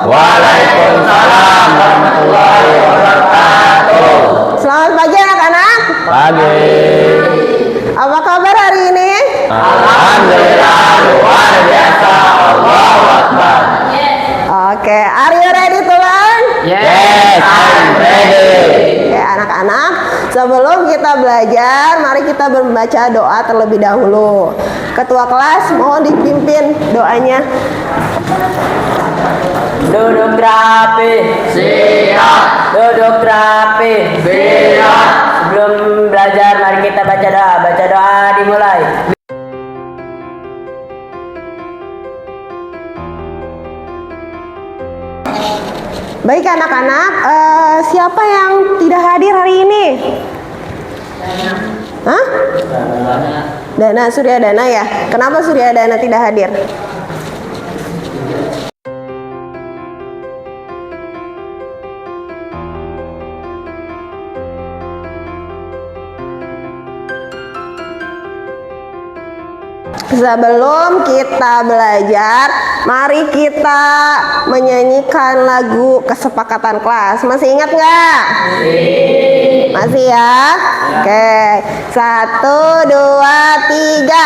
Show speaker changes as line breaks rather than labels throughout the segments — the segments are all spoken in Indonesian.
Waalaikumsalam warahmatullahi wabarakatuh.
Selamat pagi anak-anak.
Pagi.
Apa kabar hari ini?
Alhamdulillah luar biasa. Allahu Akbar.
Oke, are you ready to learn?
Yes, I'm ready.
Oke, anak-anak, sebelum kita belajar, mari kita membaca doa terlebih dahulu. Ketua kelas, mohon dipimpin doanya.
Duduk rapi.
Siap.
Duduk rapi.
Siap.
Sebelum belajar, mari kita baca doa. Baca doa dimulai.
Baik anak-anak, siapa yang tidak hadir hari ini? Hah? Dana, Suryadana ya? Kenapa Suryadana tidak hadir? Sebelum kita belajar, mari kita menyanyikan lagu kesepakatan kelas. Masih ingat nggak? Masih ya? Oke, 1, 2, 3.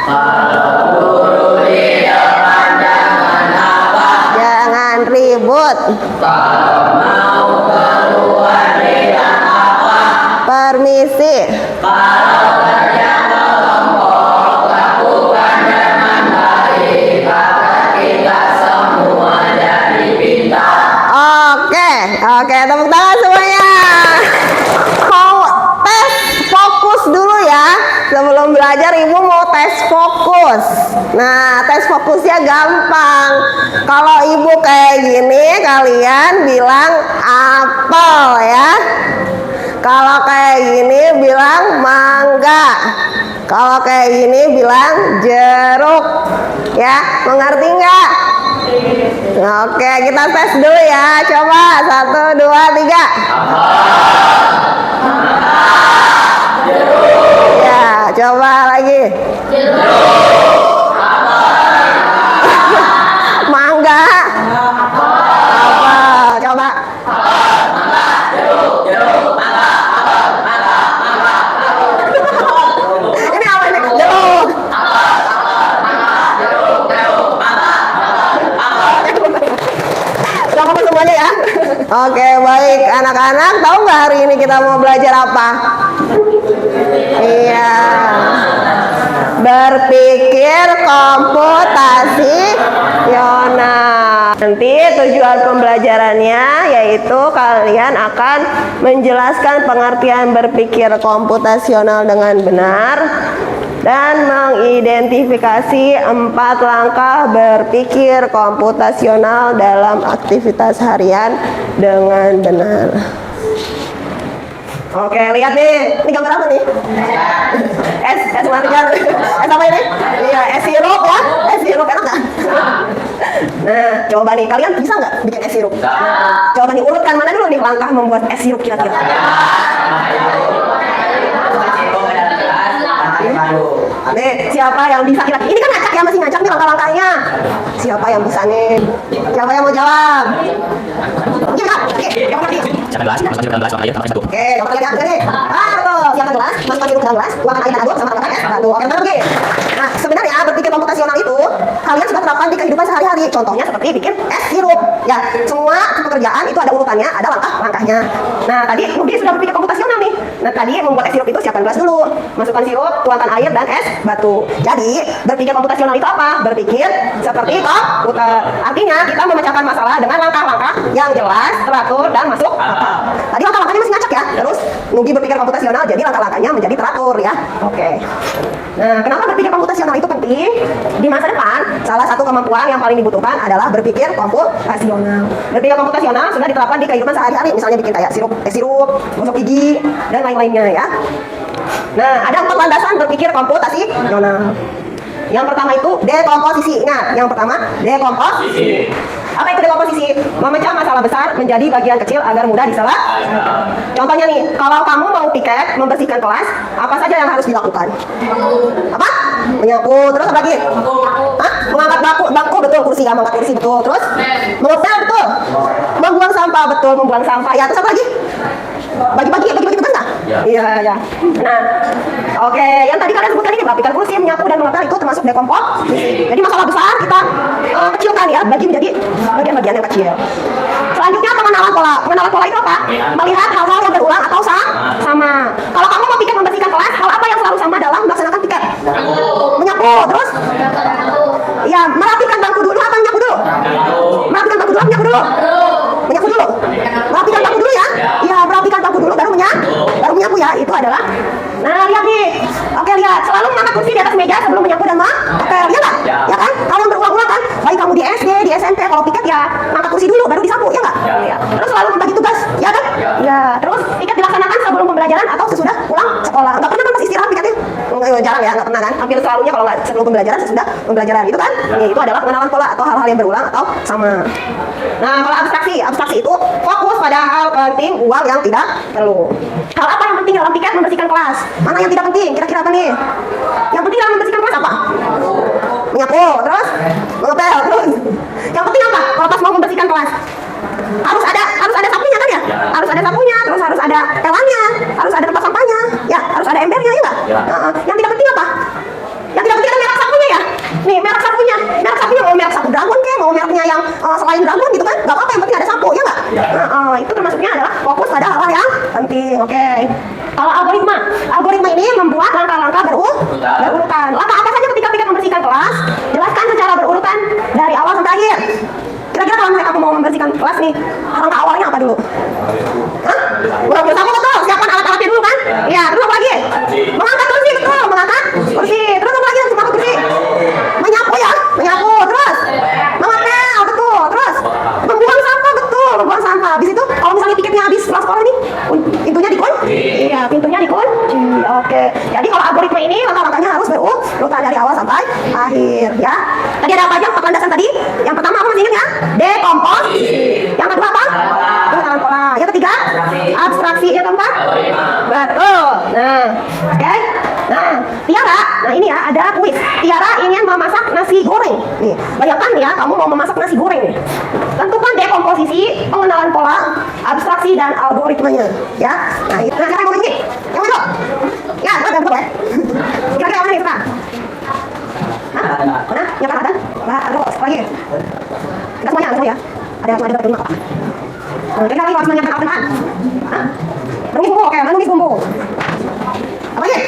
Kalau guru di depan jangan apa.
Jangan ribut.
Kalau mau keluar bilang apa.
Permisi.
Kalau kerja kelompok lakukan dengan baik agar kita semua jadi pintar.
Oke, tepuk tangan semuanya. Mau tes fokus dulu ya. Sebelum belajar ibu mau tes fokus. Nah, tes fokusnya gampang. Kalau ibu kayak gini, kalian bilang apel ya. Kalau kayak gini bilang mangga. Kalau kayak gini bilang jeruk. Ya, mengerti nggak? Oke, kita tes dulu ya. Coba 1, 2, 3. Ya, coba lagi. Mangga. Apa? Coba. Ini apa ini? Jeruk. Sama semuanya ya. Oke, baik anak-anak, tahu nggak hari ini kita mau belajar apa? Iya. Berpikir komputasional. Nanti tujuan pembelajarannya yaitu kalian akan menjelaskan pengertian berpikir komputasional dengan benar dan mengidentifikasi 4 langkah berpikir komputasional dalam aktivitas harian dengan benar. Oke, lihat nih. Ini gambar apa nih? Es matikan. Es apa ini? Iya, es sirup ya. Es sirup enak nggak? Nah, coba nih, kalian bisa nggak bikin es sirup? Coba nih, urutkan mana dulu nih langkah membuat es sirup kira-kira? Nih, siapa yang bisa kira? Ini kan ngacak ya, masih ngacak nih langkah-langkahnya. Siapa yang bisa nih? Siapa yang mau jawab? Oke, yang mana nih?
Siapkan gelas, masukkan ke dalam gelas, tuangkan air, tambahkan 1.
Oke, yang pertama lihat nih. Betul. Siapkan gelas, masukkan sirup ke dalam gelas, tuangkan air dan aduk sama tambahkan es batu. Oke, betul. Nah, sebenarnya berpikir komputasional itu kalian sudah terapkan di kehidupan sehari-hari. Contohnya seperti bikin es sirup. Ya, semua pekerjaan itu ada urutannya, ada langkah-langkahnya. Nah, tadi Nudi sudah berpikir komputasional nih. Nah, tadi membuat es sirup itu siapkan gelas dulu, masukkan sirup, tuangkan air dan es batu. Jadi, berpikir komputasional itu apa? Berpikir seperti komputer. Artinya, kita memecahkan masalah dengan langkah-langkah yang jelas, teratur dan masuk akal. Tadi langkah-langkahnya masih ngacak ya. Terus Nugi berpikir komputasional, jadi langkah-langkahnya menjadi teratur ya. Oke. Nah, kenapa berpikir komputasional itu penting? Di masa depan, salah satu kemampuan yang paling dibutuhkan adalah berpikir komputasional. Berpikir komputasional sudah diterapkan di kehidupan sehari-hari, misalnya bikin kayak es sirup, gosok gigi, dan lain-lainnya ya. Nah, ada 4 landasan berpikir komputasional. Yang pertama itu dekomposisi. Ingat, yang pertama dekomposisi. Apa itu dekomposisi? Memecah masalah besar menjadi bagian kecil agar mudah diselesaikan. Contohnya nih, kalau kamu mau piket membersihkan kelas, apa saja yang harus dilakukan? Apa? Menyapu, terus apa lagi? Hah? Mengangkat bangku betul, kursi ya, mengangkat kursi betul. Terus mengepel betul. Membuang sampah betul, membuang sampah. Ya, terus apa lagi? Bagi-bagi tugas nggak? Iya, ya. Nah, oke, yang tadi kalian sebutkan ini merapikan kursi, menyapu dan mengepel itu termasuk dekomposisi. Jadi masalah besar kita kecilkan ya, bagi menjadi bagian-bagian yang kecil. Selanjutnya pengenalan pola. Pengenalan pola itu apa? Melihat hal-hal yang berulang atau sama. Kalau kamu mau piket membersihkan kelas, hal apa yang selalu sama dalam melaksanakan piket? Menyapu, terus? Ya, merapikan bangku dulu apa menyapu dulu? Merapikan bangku dulu, menyapu dulu? Menyapu dulu? Merapikan bangku dulu ya? Ya, merapikan bangku dulu baru menyapu ya. Itu adalah. Nah, lihat nih. Oke, lihat. Selalu mengangkat kursi di atas meja sebelum menyapu dan oke, lihat nggak? Ya kan? Kalau yang berulang-ulang kan, baik kamu di SD, di SMP, kalau piket ya angkat kursi dulu baru disapu, ya nggak? Ya. Terus selalu membagi tugas, ya kan? Ya. Terus piket dilaksanakan sebelum pembelajaran atau sesudah pulang sekolah. Nggak pernah kan pas istirahat piketnya? Jarang ya, nggak pernah kan? Hampir selalunya kalau nggak sebelum pembelajaran, sesudah pembelajaran, itu kan? Ya, itu adalah pengenalan pola atau hal-hal yang berulang atau sama. Nah, kalau abstraksi itu fokus pada hal penting, uang yang tidak perlu. Hal apa yang penting dalam piket membersihkan kelas? Mana yang tidak penting? Kira-kira apa nih? Yang penting dalam membersihkan kelas apa? Menyapu, terus mengepel, terus. Yang penting apa? Kalau pas mau membersihkan kelas, harus ada sapunya kan ya? Harus ada sapunya, terus harus ada pelannya, harus ada tempat sampahnya, ya, harus ada embernya, ya nggak? Yang tidak penting apa? Yang tidak penting ada merek sapunya ya? Nih, merek sapunya mau merek sapu Dragon kek, mau mereknya yang selain Dragon gitu kan? Gak apa-apa, yang penting ada sapu, ya nggak? Itu termasuknya adalah fokus pada hal-hal yang penting, oke. Kalau algoritma ini membuat langkah-langkah berurutan. Langkah apa saja ketika piket membersihkan kelas? Jelaskan secara berurutan dari awal sampai akhir. Kira-kira kalau misalnya kamu mau membersihkan kelas nih, langkah awalnya apa dulu? Hah? Buang sapu betul, siapkan alat-alatnya dulu kan? Iya, terus apa lagi? Mengangkat kursi betul, mengangkat kursi. Terus apa lagi harus mengangkat kursi? Menyapu ya, menyapu. Terus mengepel betul. Terus membuang sampah betul, membuang sampah. Habis itu kalau misalnya tiketnya habis setelah sekolah nih, pintunya dikunci. Iya, pintunya dikunci. Oke. Jadi kalau algoritma ini langkah-langkahnya harus berurutan dari awal sampai akhir ya. Tadi ada apa aja landasan tadi? Yang pertama apa masih ingat ya? Dekomposisi. Yang kedua apa? Pengenalan pola. Yang ketiga? Abstraksi. Yang keempat? Betul. Nah, oke. Nah, Tiara, nah ini ya ada kuis. Tiara ingin memasak nasi goreng. Nih, bayangkan ya, kamu mau memasak nasi goreng nih. Tentukan dekomposisi, pengenalan pola, abstraksi dan algoritmanya. Ya. Nah, itu siapa yang mau bikin? Yang mana? Ya, ada betul ya. Kira-kira mana nih, Suka? Hah? Mana? Yang perhatian? Terus, lagi. Enggak semuanya ya. Ada yang ada berterima apa? Kira-kira lagi harus menyiapkan apa? Hah? Nulis bumbu, oke, nulis bumbu. Apa lagi?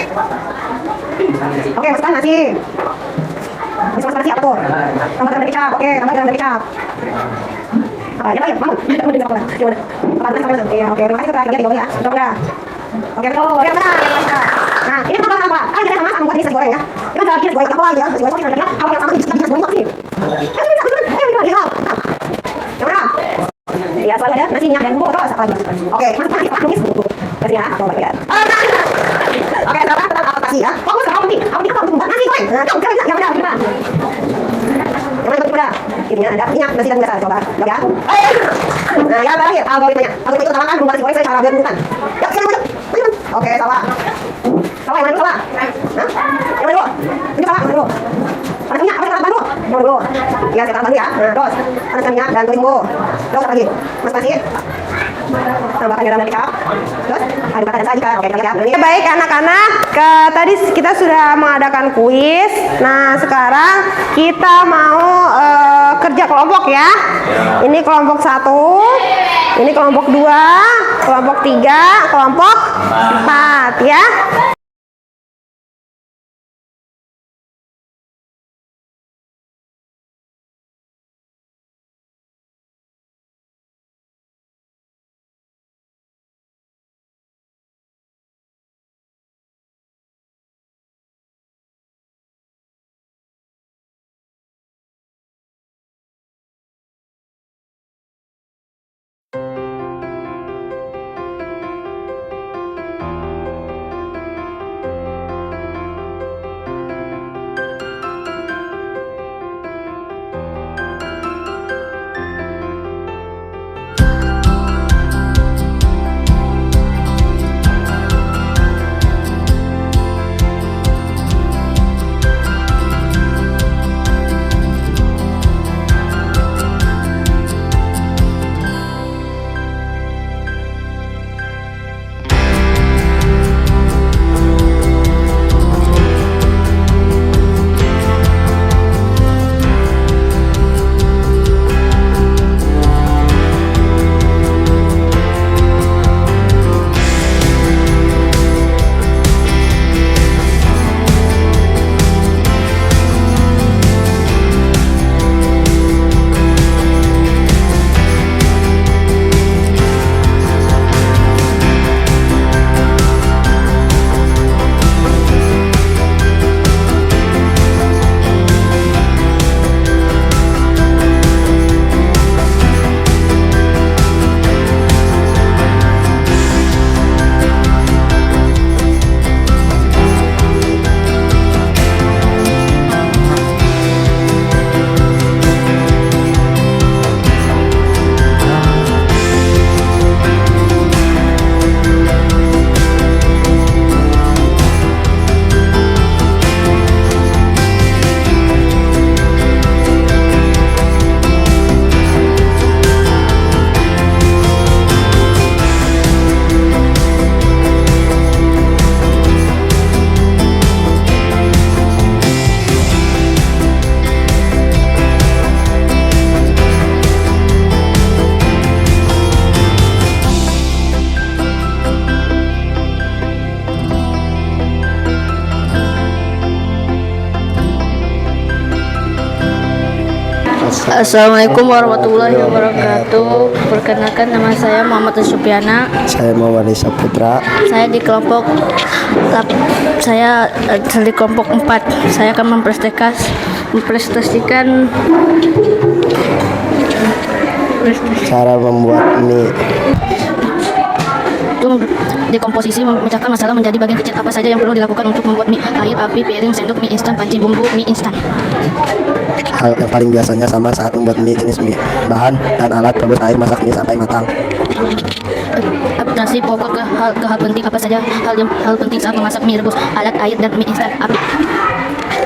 Oke, masukkan nasi. Masukkan nasi apa tuh? Tambah garam dan kecap, oke, tambah garam dan kecap. Apa lagi? Mau? Gimana? Iya, oke, terima kasih sudah lihat videonya ya. Betul enggak? Oke, betul. Ya, benar. Nah, ini pertama apa? Kan kita sama buat nasi goreng ya. Ini kan nasi goreng apa lagi ya? Nasi goreng kira-kira kalau yang sama di nasi goreng apa sih? Gimana? Ya, selalu ada nasi minyak dan bumbu terus apa lagi? Oke, masukkan nasi tumis bumbu. Kasih ya, coba lihat. Oke, sekarang tentang adaptasi ya. Fokus ke hal penting. Hal penting apa untuk membuat nasi goreng? Nah, coba bisa yang mana? Yang mana betul ini ada minyak nasi dan biasa coba. Ya. Nah, yang terakhir algoritmanya. Algoritma itu terangkan membuat nasi goreng secara berurutan. Ya, sini maju. Oke, salah. Salah yang mana dulu salah? Hah? Yang mana dulu? Ini salah, yang mana dulu? Ada minyak, apa yang bantu? Yang mana dulu? Ya, saya bantu ya. Nah, terus ada minyak dan tulis bumbu. Terus apa lagi? Mas masih? Tambahkan garam dan kecap. Terus aduk dan sajikan. Oke, kita lihat.
Baik anak-anak, tadi kita sudah mengadakan kuis. Nah, sekarang kita mau kerja kelompok ya. Ini kelompok 1, ini kelompok 2, kelompok 3, kelompok 4 ya.
Assalamualaikum warahmatullahi wabarakatuh. Perkenalkan, nama saya Muhammad Supiana.
Saya Muhammad Saputra.
Saya di kelompok 4. Saya akan mempresentasikan
Cara membuat mie.
untuk dekomposisi, memecahkan masalah menjadi bagian kecil. Apa saja yang perlu dilakukan untuk membuat mie? Air, api, piring, sendok, mie instan, panci, bumbu, mie instan.
Hal yang paling biasanya sama saat membuat mie jenis mie. Bahan dan alat: rebus air, masak mie sampai matang.
Adaptasi pokok ke hal penting. Apa saja hal penting saat memasak mie rebus? Alat, air, dan mie instan. Api.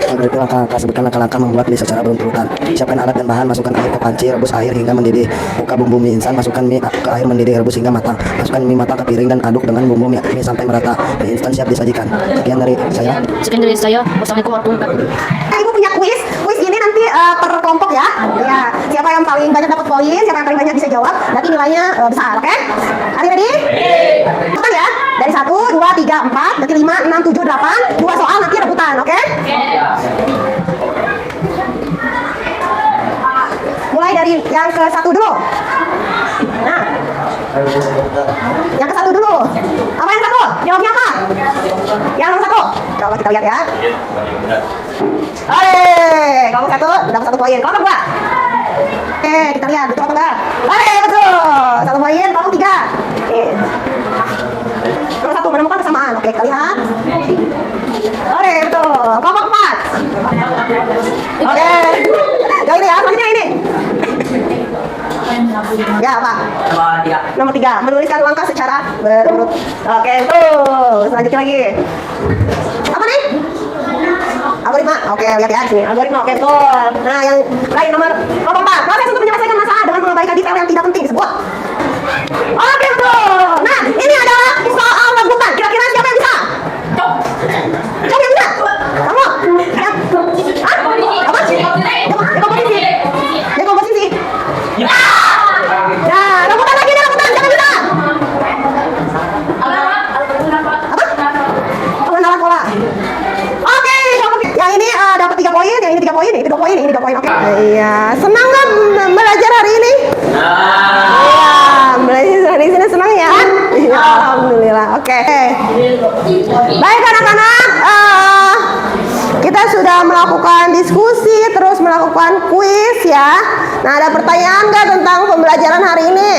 Berikut langkah-langkah. Sebutkan langkah-langkah membuat mie secara berurutan. Siapkan alat dan bahan, masukkan air ke panci, rebus air hingga mendidih. Buka bumbu mie instan, masukkan mie ke air mendidih, rebus hingga matang. Masukkan mie matang ke piring dan aduk dengan bumbu mie sampai merata. Mie instan siap disajikan. Sekian dari saya.
Wassalamualaikum warahmatullahi wabarakatuh.
Ibu punya kuis. Kuis ini nanti per kelompok ya. Ya, siapa yang paling banyak dapat poin, siapa yang paling banyak bisa jawab, nanti nilainya besar, oke? Hari ready? Rebutan ya. Dari 1, 2, 3, 4, nanti 5, 6, 7, 8. 2 soal nanti rebutan, oke? Mulai dari yang ke 1 dulu. Nah, yang ke 1 dulu. Apa yang 1? Jawabnya apa? Yang nomor 1. Coba kita lihat ya. Oke, kamu 1 dapat 1 poin. Kamu 2. Oke, kita lihat betul atau enggak. Oke, betul. 1 poin, kamu 3. Oke. Nomor 1 menemukan kesamaan. Oke, kita lihat. Oke, betul. Kelompok 4. Oke. Yang ini ya, selanjutnya ini. Ya, Pak. Nomor 3. Menuliskan langkah secara berurut. Oke, betul. Selanjutnya lagi. Apa nih? Algoritma. Oke, lihat ya sini. Algoritma. Oke, betul. Nah, yang lain nomor 4. Proses untuk menyelesaikan masalah dengan mengabaikan detail yang tidak penting. Sebut. Oke, betul. Nah, ini adalah soal rebutan. Kira-kira siapa yang bisa? Siapa yang bisa? Kamu? Ya. Hah? Apa? Dekomposisi. Dekomposisi. Nah, rebutan lagi nih, rebutan. Siapa bisa? Apa? Pengenalan pola. Oke, yang ini dapat 3 poin, yang ini 3 poin, ini 2 poin, ini 2 poin. Oke. Iya, senang nggak belajar hari ini? Iya, belajar hari ini senang ya? Iya, alhamdulillah. Oke. Baik anak-anak, kita sudah melakukan diskusi, terus melakukan kuis ya. Nah, ada pertanyaan nggak tentang pembelajaran hari ini?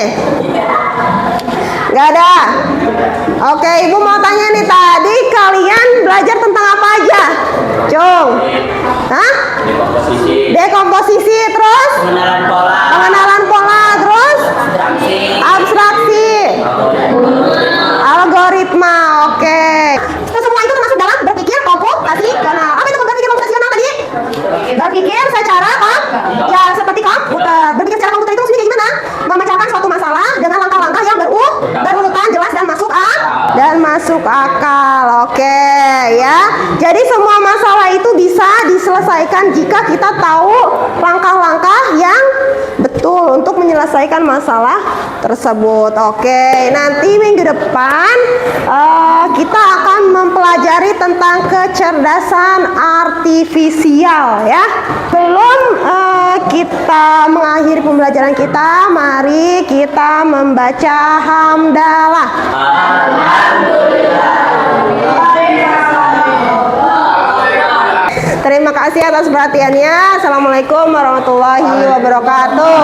Nggak ada? Oke, Ibu mau tanya nih, tadi kalian belajar tentang apa aja? Cung? Hah? Dekomposisi, terus? Pengenalan pola, terus? Abstraksi. Algoritma, oke. Semua itu termasuk dalam berpikir komputasional. Apa itu berpikir komputasional tadi? Berpikir secara ya seperti komputer. Berpikir secara komputer itu maksudnya gimana? Memecahkan suatu masalah dengan langkah-langkah yang berurutan, jelas dan masuk akal. Oke ya. Jadi semua masalah itu bisa diselesaikan jika kita tahu langkah-langkah yang betul untuk menyelesaikan masalah tersebut. Oke, nanti minggu depan kita akan mempelajari tentang kecerdasan artifisial ya. Sebelum kita mengakhiri pembelajaran kita, mari kita membaca hamdalah. Terima kasih atas perhatiannya. Assalamualaikum warahmatullahi wabarakatuh.